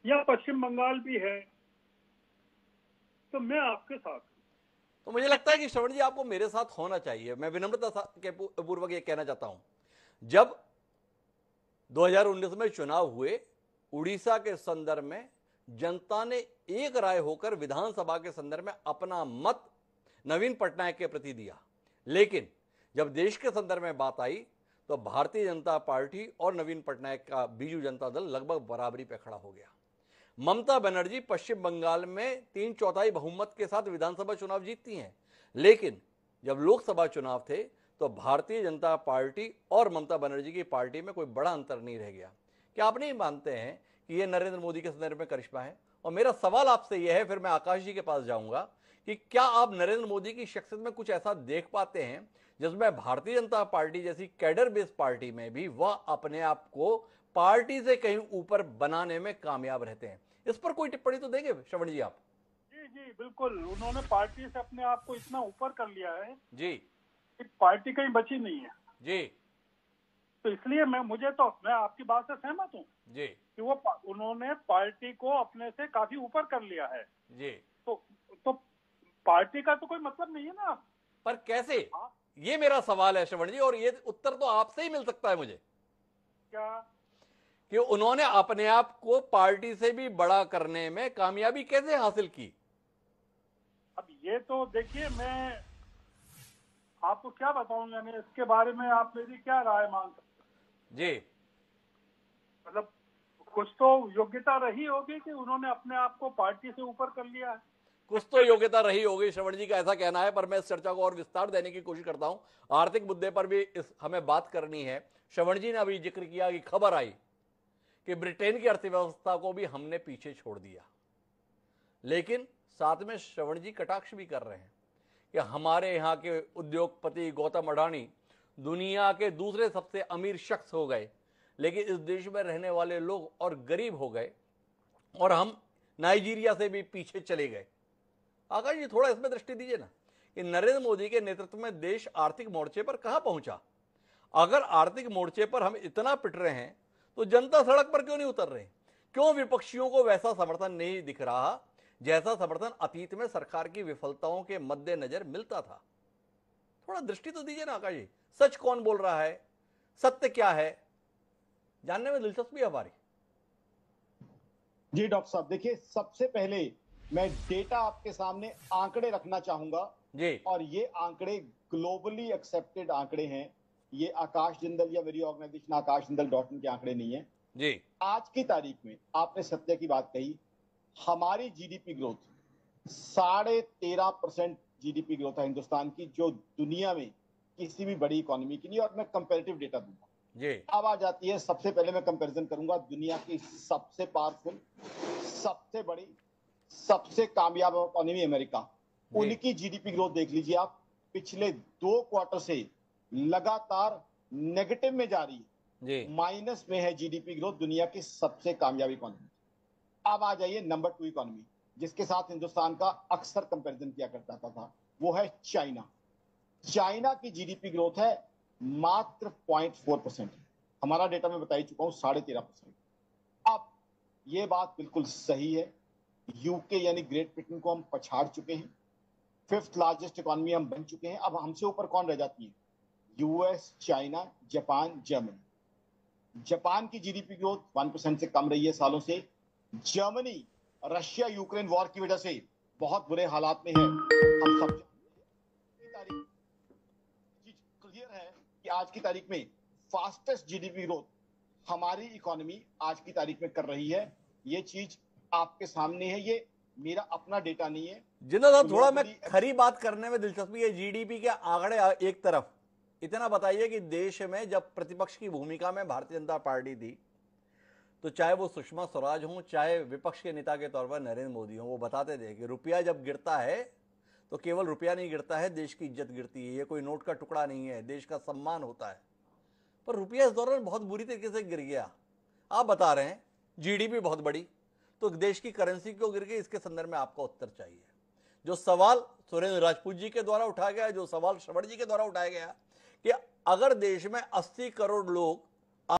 या पश्चिम बंगाल भी है, तो मैं आपके साथ। तो मुझे लगता है कि श्रवण जी आपको मेरे साथ होना चाहिए। मैं विनम्रता के पूर्वक ये कहना चाहता हूं, जब 2019 में चुनाव हुए, उड़ीसा के संदर्भ में जनता ने एक राय होकर विधानसभा के संदर्भ में अपना मत नवीन पटनायक के प्रति दिया, लेकिन जब देश के संदर्भ में बात आई तो भारतीय जनता पार्टी और नवीन पटनायक का बीजू जनता दल लगभग बराबरी पर खड़ा हो गया। ममता बनर्जी पश्चिम बंगाल में 3/4 बहुमत के साथ विधानसभा चुनाव जीतती हैं, लेकिन जब लोकसभा चुनाव थे तो भारतीय जनता पार्टी और ममता बनर्जी की पार्टी में कोई बड़ा अंतर नहीं रह गया। क्या आप नहीं मानते हैं कि यह नरेंद्र मोदी के संदर्भ में करिश्मा है? और मेरा सवाल आपसे यह है, फिर मैं आकाश जी के पास जाऊंगा, कि क्या आप नरेंद्र मोदी की शख्सियत में कुछ ऐसा देख पाते हैं जिसमें भारतीय जनता पार्टी जैसी कैडर बेस्ड पार्टी में भी वह अपने आप को पार्टी से कहीं ऊपर बनाने में कामयाब रहते हैं? इस पर कोई टिप्पणी तो देंगे श्रवण जी आप? जी जी बिल्कुल, उन्होंने पार्टी से अपने आप को इतना ऊपर कर लिया है जी कि पार्टी कहीं बची नहीं है। जी तो इसलिए मैं आपकी बात से सहमत हूँ जी कि उन्होंने पार्टी को अपने से काफी ऊपर कर लिया है। जी। तो पार्टी का तो कोई मतलब नहीं है ना। पर कैसे? हाँ, ये मेरा सवाल है श्रवण जी, और ये उत्तर तो आपसे ही मिल सकता है मुझे, क्या कि उन्होंने अपने आप को पार्टी से भी बड़ा करने में कामयाबी कैसे हासिल की? अब ये तो देखिए, मैं आपको क्या बताऊंगा, मैं इसके बारे में आप मेरी क्या राय मान सकते जी। हैं? मतलब कुछ तो योग्यता रही होगी कि उन्होंने अपने आप को पार्टी से ऊपर कर लिया है। कुछ तो योग्यता रही होगी, श्रवण जी का ऐसा कहना है, पर मैं इस चर्चा को और विस्तार देने की कोशिश करता हूं। आर्थिक मुद्दे पर भी हमें बात करनी है। श्रवण जी ने अभी जिक्र किया कि खबर आई कि ब्रिटेन की अर्थव्यवस्था को भी हमने पीछे छोड़ दिया, लेकिन साथ में श्रवण जी कटाक्ष भी कर रहे हैं कि हमारे यहाँ के उद्योगपति गौतम अडानी दुनिया के दूसरे सबसे अमीर शख्स हो गए, लेकिन इस देश में रहने वाले लोग और गरीब हो गए, और हम नाइजीरिया से भी पीछे चले गए। आकाश जी थोड़ा इसमें दृष्टि दीजिए ना, कि नरेंद्र मोदी के नेतृत्व में देश आर्थिक मोर्चे पर कहां पहुंचा? अगर आर्थिक मोर्चे पर हम इतना पिट रहे हैं तो जनता सड़क पर क्यों नहीं उतर रही? क्यों विपक्षियों को वैसा समर्थन नहीं दिख रहा जैसा समर्थन अतीत में सरकार की विफलताओं के मद्देनजर मिलता था? थोड़ा दृष्टि तो दीजिए ना आकाश जी। सच कौन बोल रहा है, सत्य क्या है, जानने में दिलचस्पी है हमारी। जी डॉक्टर साहब, देखिए सबसे पहले मैं डेटा आपके सामने आंकड़े रखना चाहूंगा जी। और ये आंकड़े ग्लोबली एक्सेप्टेड आंकड़े हैं। ये आकाश जिंदल या मेरी ऑर्गेनाइजेशन आकाश जिंदल .in के आंकड़े नहीं है जी। आज की तारीख में आपने सत्य की बात कही, हमारी जीडीपी ग्रोथ 13.5% जीडीपी ग्रोथ है हिंदुस्तान की, जो दुनिया में किसी भी बड़ी इकोनॉमी की नहीं। और मैं कंपैरेटिव डेटा दूंगा जी। अब आ जाती है, सबसे पहले मैं कंपैरिजन करूंगा दुनिया की सबसे पावरफुल, सबसे बड़ी, सबसे कामयाब इकोनॉमी अमेरिका, उनकी जीडीपी ग्रोथ देख लीजिए आप। पिछले 2 क्वार्टर से लगातार नेगेटिव में जा रही है, माइनस में है जीडीपी ग्रोथ, दुनिया की सबसे कामयाब इकोनॉमी। अब आ जाइए नंबर 2 इकोनॉमी जिसके साथ हिंदुस्तान का अक्सर कंपैरिजन किया करता था, वो है चाइना। चाइना की जीडीपी ग्रोथ है मात्र 0.4%। हमारा डेटा मैं बता ही चुका हूं 13.5%। अब ये बात बिल्कुल सही है, यूके यानी ग्रेट ब्रिटेन को हम पछाड़ चुके हैं, 5th लार्जेस्ट इकोनॉमी हम बन चुके हैं। अब हमसे ऊपर कौन रह जाती है? US, China, Japan, Germany. Japan की जीडीपी ग्रोथ 1% से कम रही है सालों से। जर्मनी रशिया यूक्रेन वॉर की वजह से बहुत बुरे हालात में है, हम सब क्लियर है कि आज की तारीख में फास्टेस्ट जीडीपी ग्रोथ हमारी इकोनॉमी आज की तारीख में कर रही है। ये चीज आपके सामने है, ये मेरा अपना डेटा नहीं है। जिंदा साहब थोड़ा मैं खरी बात करने में दिलचस्पी है। जीडीपी के आंकड़े एक तरफ, इतना बताइए कि देश में जब प्रतिपक्ष की भूमिका में भारतीय जनता पार्टी थी, तो चाहे वो सुषमा स्वराज हो, चाहे विपक्ष के नेता के तौर पर नरेंद्र मोदी हो, वो बताते थे कि रुपया जब गिरता है तो केवल रुपया नहीं गिरता है, देश की इज्जत गिरती है। ये कोई नोट का टुकड़ा नहीं है, देश का सम्मान होता है। पर रुपया इस दौरान बहुत बुरी तरीके से गिर गया। आप बता रहे हैं जीडीपी बहुत बड़ी, तो देश की करेंसी क्यों गिर गई? इसके संदर्भ में आपका उत्तर चाहिए। जो सवाल सुरेंद्र राजपूत जी के द्वारा उठाया गया, जो सवाल श्रवण जी के द्वारा उठाया गया कि अगर देश में 80 करोड़ लोग